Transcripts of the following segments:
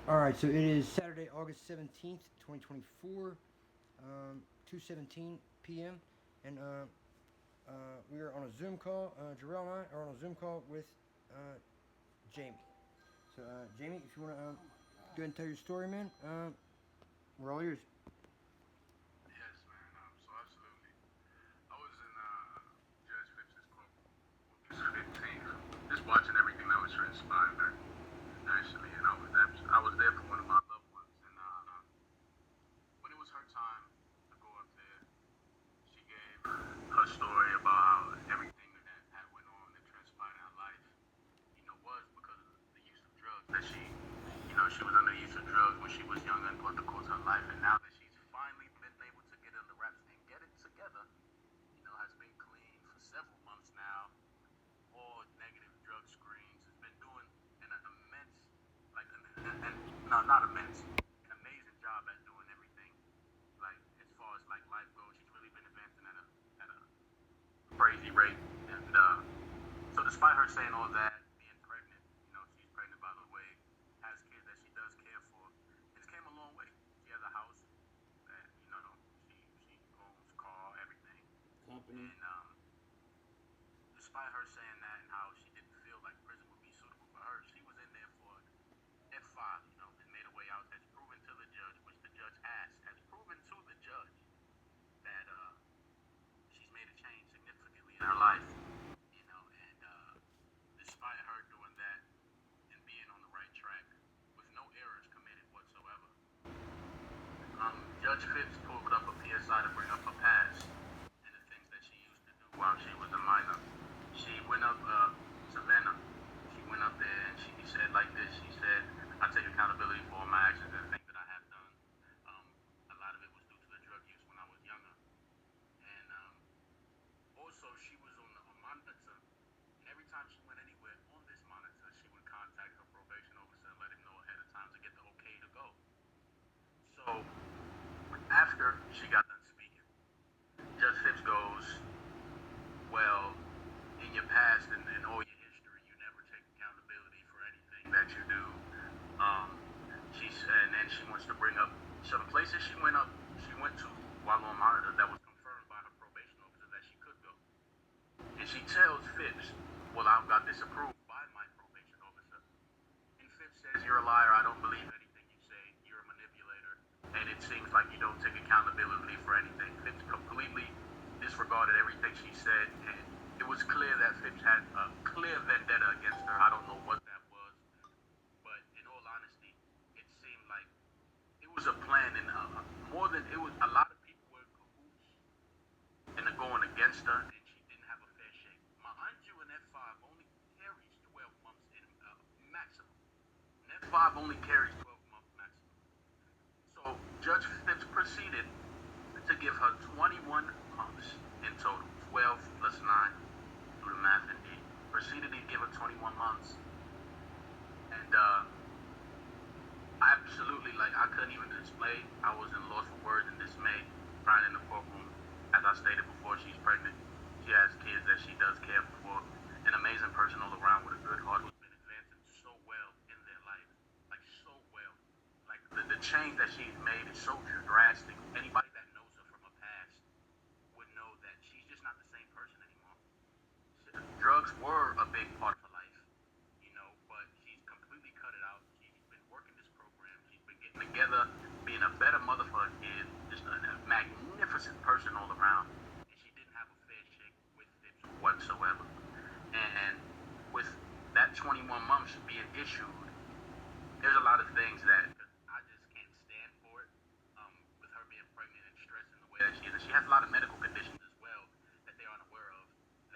All right, so it is Saturday, August 17th, 2024, 2:17 p.m. And we are on a Zoom call. Jarrell and I are on a Zoom call with Jamie. So, Jamie, if you want to go ahead and tell your story, man, we're all ears. Yes, man. So absolutely. I was in Judge Phipps's courtroom August 15th, just watching everything that was transpiring, actually. And I was there for one of my loved ones. And when it was her time to go up there, she gave her story about how everything that had went on that transpired in her life, was because of the use of drugs that she was under the use of drugs when she was younger and throughout the course of her life. And now that she's finally been able to get it under wraps and get it together, has been clean for several months now, all negative drug screens, has been doing an immense, like, an no, not immense, an amazing job at doing everything. Like, as far as like life goes, she's really been advancing at a crazy rate. And so, despite her saying all that, being pregnant, she's pregnant by the way, has kids that she does care for, it's came a long way. She has a house that she owns, car, everything. Company. And despite her saying that and how she didn't feel like prison would be suitable for her, she was in there for F5, and made a way out. Has proven to the judge, which the judge asked, has proven to the judge that she's made a change significantly in her life, and despite her doing that and being on the right track with no errors committed whatsoever, Judge Phipps pulled up a PSI to bring up her past and the things that she used to do while she was a minor. She went up, Savannah. She went up there and she said like this. She said, "I take accountability for all my actions and things that I have done. Um, a lot of it was due to the drug use when I was younger, and also she was on a monitor. And every time she went anywhere on this monitor, she would contact her probation officer and let him know ahead of time to get the okay to go. So after she got done speaking, Judge Phipps goes, well, in your past and all your history, you never take accountability for anything that you do. Um, and then she wants to bring up some places she went to while on monitor that was confirmed by her probation officer that she could go. And she tells Phipps, well, I've got this approved by my probation officer. And Phipps says, you're a liar. I don't believe anything you say. You're a manipulator. And it seems like you don't take accountability for anything. Phipps completely disregarded everything she said. And it was clear that Phipps had a clear vendetta against her. I don't know what that was. But in all honesty, it seemed like it was a plan. And more than it was, a lot of people were in cahoots and going against her. And she didn't have a fair shake. Mind you, an F5 only carries 12 months in maximum. Net 5 only carries 12 months maximum. So Judge Phipps proceeded to give her 21 months in total, 12 plus 9, do the math indeed. Proceeded to give her 21 months. And absolutely, like, I couldn't even display. I was in loss for words and dismay, crying in the courtroom. As I stated before, she's pregnant. She has kids that she does care for. An amazing person all around with a good heart who's been advancing so well in their life. Like, so well. Like, the change that she's made is so drastic. Anybody that knows her from her past would know that she's just not the same person anymore. Drugs were a big part of her life, but she's completely cut it out. She's been working this program. She's been getting together, being a better mother for her kid, just a magnificent person all around. And she didn't have a fair shake with Phipps whatsoever. And with that 21 months being issued, there's a lot of things that I just can't stand for it. With her being pregnant and stressing the way that she is, and she has a lot of medical conditions as well that they aren't aware of.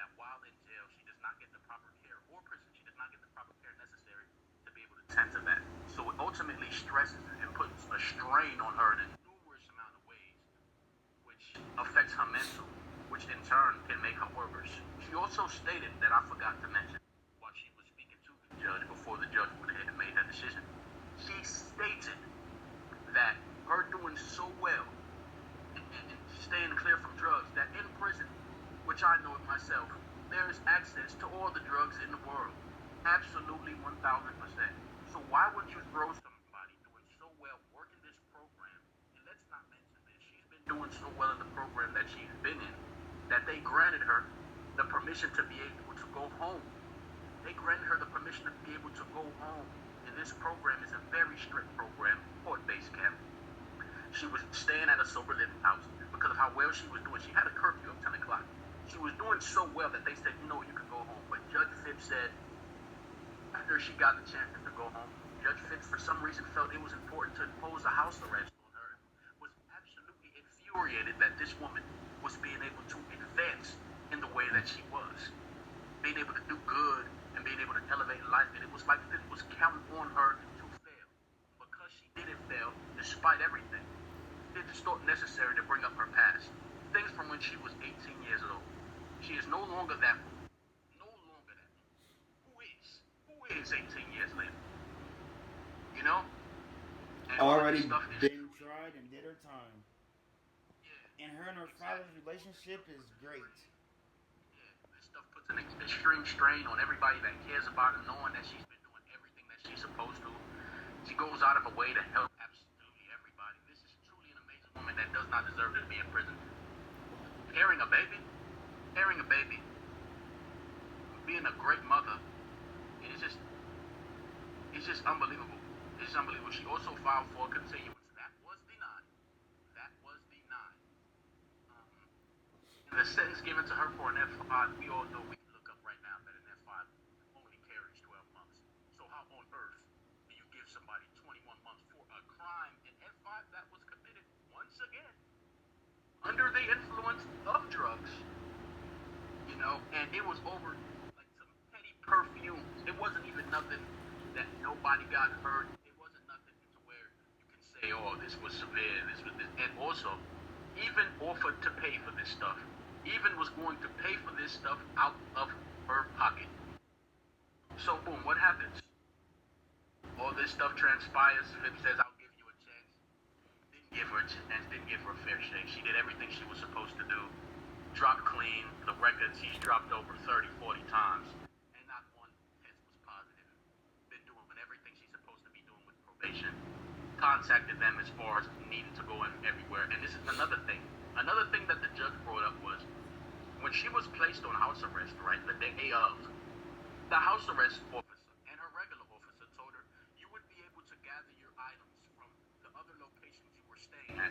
That while in jail, she does not get the proper care, or prison, she does not get the proper care necessary to be able to tend to that. So it ultimately stresses and puts a strain on her in a numerous amount of ways, which affects her mental, which in turn can make her worse. She also stated that I forgot to mention while she was speaking to the judge before the judge went ahead doing so well in the program that she's been in that they granted her the permission to be able to go home. They granted her the permission to be able to go home. And this program is a very strict program, court-based camp. She was staying at a sober living house because of how well she was doing. She had a curfew of 10 o'clock. She was doing so well that they said, you can go home. But Judge Phipps said, after she got the chance to go home, Judge Phipps for some reason felt it was important to impose a house arrest on her. Was absolutely infuriated that this woman was being able to advance in the way that she was. Being able to do good and being able to elevate in life, and it was like it was counting on her to fail. Because she didn't fail, despite everything, it just thought necessary to bring up her past. Things from when she was 18 years old. She is no longer that woman. No longer that woman. Who is 18 years later? You know? And Already been tried and did her time. Yeah. And her father's relationship is great. This stuff puts an extreme strain on everybody that cares about her, knowing that she's been doing everything that she's supposed to. She goes out of her way to help absolutely everybody. This is truly an amazing woman that does not deserve to be in prison. Carrying a baby, being a great mother, it's just unbelievable. It's unbelievable. She also filed for a continuance. That was denied. And the sentence given to her for an F5, we all know, we can look up right now that an F5 only carries 12 months. So how on earth do you give somebody 21 months for a crime, an F5 that was committed once again under the influence of drugs? And it was over like some petty perfumes. It wasn't even nothing that nobody got hurt. It wasn't nothing to where you can say, oh, this was severe, this was this. And also, even offered to pay for this stuff. Even was going to pay for this stuff out of her pocket. So boom, what happens? All this stuff transpires. Phipps says, I'll give you a chance. Didn't give her a chance, didn't give her a fair shake. She did everything she was supposed to do. Dropped clean. The records, he's dropped over 30, 40 times. And not one test was positive. Been doing everything she's supposed to be doing with probation. Contacted them as far as needing to go in everywhere. And this is another thing. Another thing that the judge brought up was when she was placed on house arrest, right, the day of, the house arrest officer and her regular officer told her you would be able to gather your items from the other locations you were staying at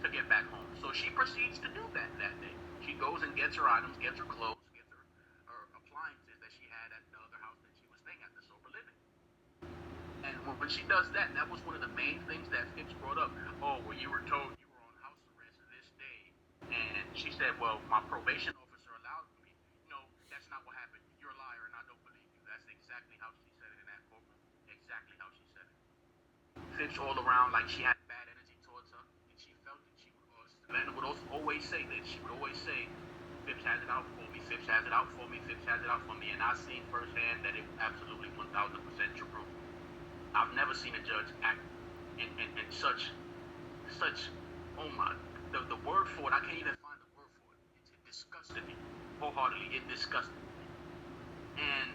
to get back home. So she proceeds to do that day. She goes and gets her items, gets her clothes, gets her appliances that she had at the other house that she was staying at, the sober living. And when she does that, that was one of the main things that Phipps brought up. Oh, well, you were told you were on house arrest this day. And she said, well, my probation officer allowed me. No, that's not what happened. You're a liar, and I don't believe you. That's exactly how she said it in that courtroom. Exactly how she said it. Phipps all around like she had bad energy towards her, and she felt it. She would, Savannah would also always say this. She would always say, Phipps has it out for me. Phipps has it out for me. Phipps has it out for me. And I've seen firsthand that it absolutely 1,000% true. I've never seen a judge act in such, oh my, the word for it, I can't even find the word for it. It disgusted me. Wholeheartedly, it disgusted me. And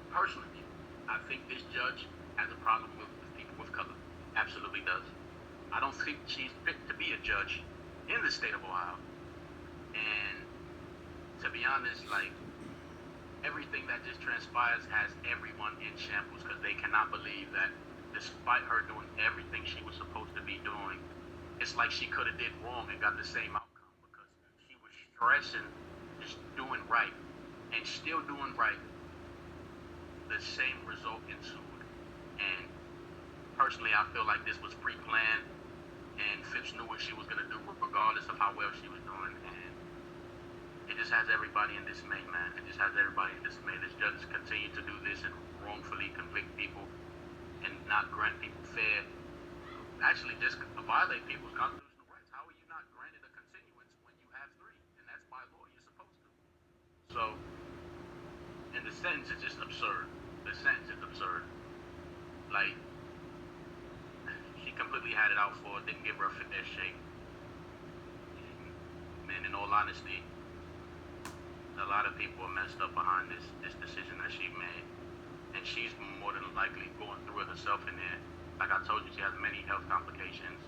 personally, I think this judge has a problem with people of color. Absolutely does. I don't think she's fit to be a judge in the state of Ohio. And to be honest, like, everything that just transpires has everyone in shambles because they cannot believe that despite her doing everything she was supposed to be doing, it's like she could have did wrong and got the same outcome because she was stressing, just doing right and still doing right. The same result ensued. And personally, I feel like this was pre-planned and Phipps knew what she was going to do regardless of how well she was doing. And it just has everybody in dismay, man. It just has everybody in dismay. This judge continue to do this and wrongfully convict people and not grant people fair, actually just violate people's constitutional rights. How are you not granted a continuance when you have 3? And that's by law, you're supposed to. So, and the sentence is just absurd. The sentence is absurd. Like, she completely had it out for it, didn't give her a fair shake. And in all honesty, a lot of people are messed up behind this decision that she made. And she's more than likely going through it herself in there. Like I told you, she has many health complications.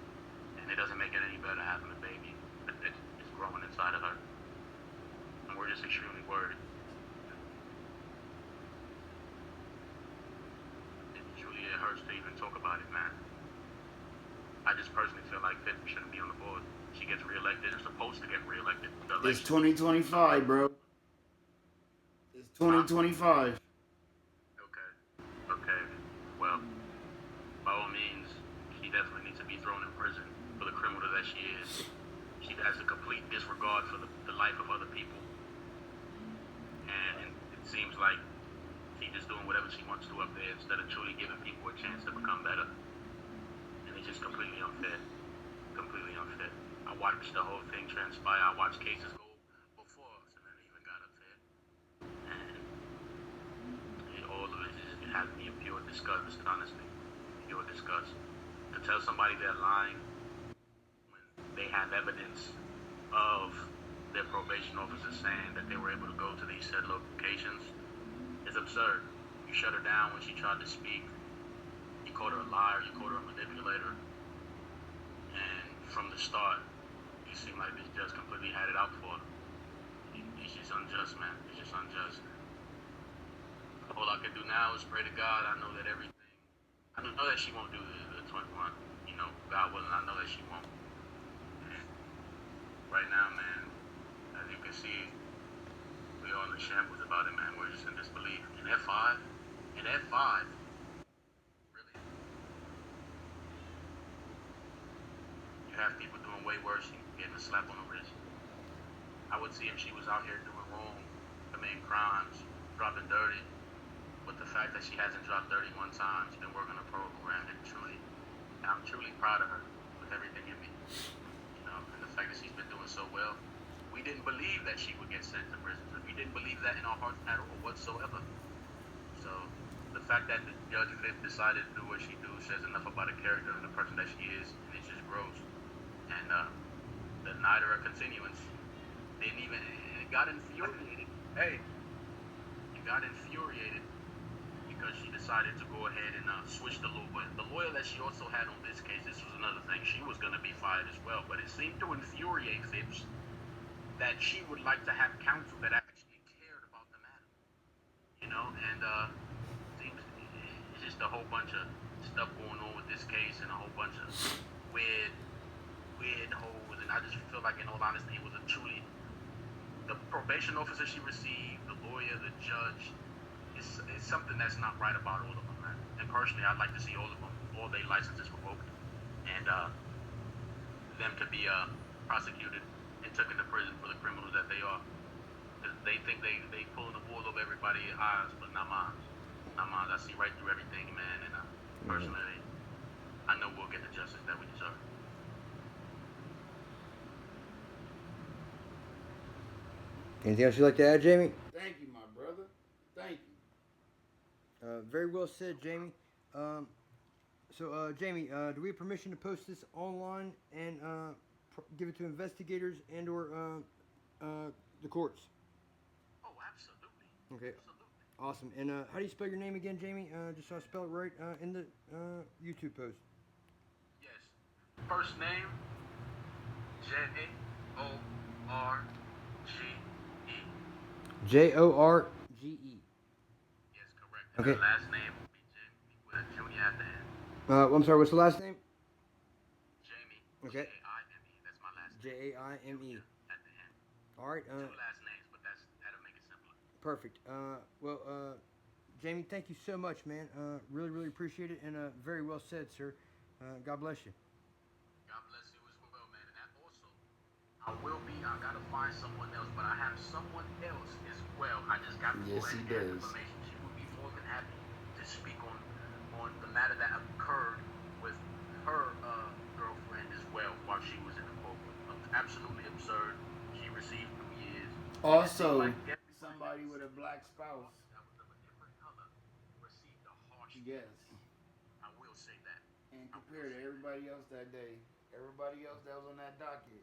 And it doesn't make it any better having a baby that is growing inside of her. And we're just extremely worried. It hurts to even talk about it, man. I just personally feel like Phipps shouldn't be on the board. She gets reelected and supposed to get reelected. It's 2025, bro. It's 2025. Okay. Well, by all means, she definitely needs to be thrown in prison for the criminal that she is. She has a complete disregard for the life of other people. And it seems like she's just doing whatever she wants to up there instead of truly giving people a chance to become better. And it's just completely unfair. Completely unfair. I watched the whole thing transpire. I watched cases go before us and then it even got up there. And all of it has me in pure disgust, honestly. Pure disgust. To tell somebody they're lying when they have evidence of their probation officer saying that they were able to go to these said locations is absurd. You shut her down when she tried to speak. You called her a liar. You called her a manipulator. And from the start, you seem like this judge completely had it out for her. It's just unjust, man. It's just unjust. All I can do now is pray to God. I know that she won't do the 21. You know, God willing, I know that she won't. And right now, man, as you can see, we're all in shambles about it, man. We're just in disbelief. In F5? In F5? Really? You have people doing way worse than getting a slap on the wrist. I would see if she was out here doing wrong, committing crimes, dropping dirty. But the fact that she hasn't dropped 31 times, been working a program, and I'm truly proud of her with everything in me. You know, and the fact that she's been doing so well, we didn't believe that she would get sent to prison. We didn't believe that in our hearts at all whatsoever. So the fact that the Judge Phipps decided to do what she do says enough about the character and the person that she is, and it's just gross. And denied her a continuance. Didn't even, it got infuriated. It got infuriated because she decided to go ahead and switch the lawyer. The lawyer that she also had on this case, this was another thing, she was going to be fired as well. But it seemed to infuriate Phipps that she would like to have counsel that actually cared about the matter. You know, and it's just a whole bunch of stuff going on with this case and a whole bunch of weird holes. And I just feel like, in all honesty, it was truly the probation officer she received, the lawyer, the judge. It's something that's not right about all of them, man. And personally, I'd like to see all of them, all their licenses revoked, and them to be prosecuted and taken to prison for the criminals that they are. They think they pulling the wool over everybody's eyes, but not mine. Not mine. I see right through everything, man. And personally, I know we'll get the justice that we deserve. Anything else you'd like to add, Jamie? Thank you, my brother. Thank you. Very well said, Jamie. Jamie, do we have permission to post this online and give it to investigators and or the courts? Oh, absolutely. Okay. Absolutely. Awesome. And how do you spell your name again, Jamie? Just so I spell it right in the YouTube post. Yes. First name, Jorge. Jorge. Yes, correct. And Okay. the last name will be Jamie with a junior at the end. I'm sorry. What's the last name? Jamie. Okay. Jaime. That's my last name. Jaime. At the end. All right. Two last names, but that'll make it simpler. Perfect. Jamie, thank you so much, man. Really, really appreciate it, and very well said, sir. God bless you. God bless you as well, man. And that also, I gotta find someone else, but I have someone else as well. I just got to Yes, go he ahead and get does. information. She would be more than happy to speak on the matter that occurred with her girlfriend as well while she was in the courtroom. Absolutely absurd. She received 2 years. Also, Like somebody with a black spouse. that was of a different color received a harsh Yes. I will say that. And compared to everybody else that day, everybody else that was on that docket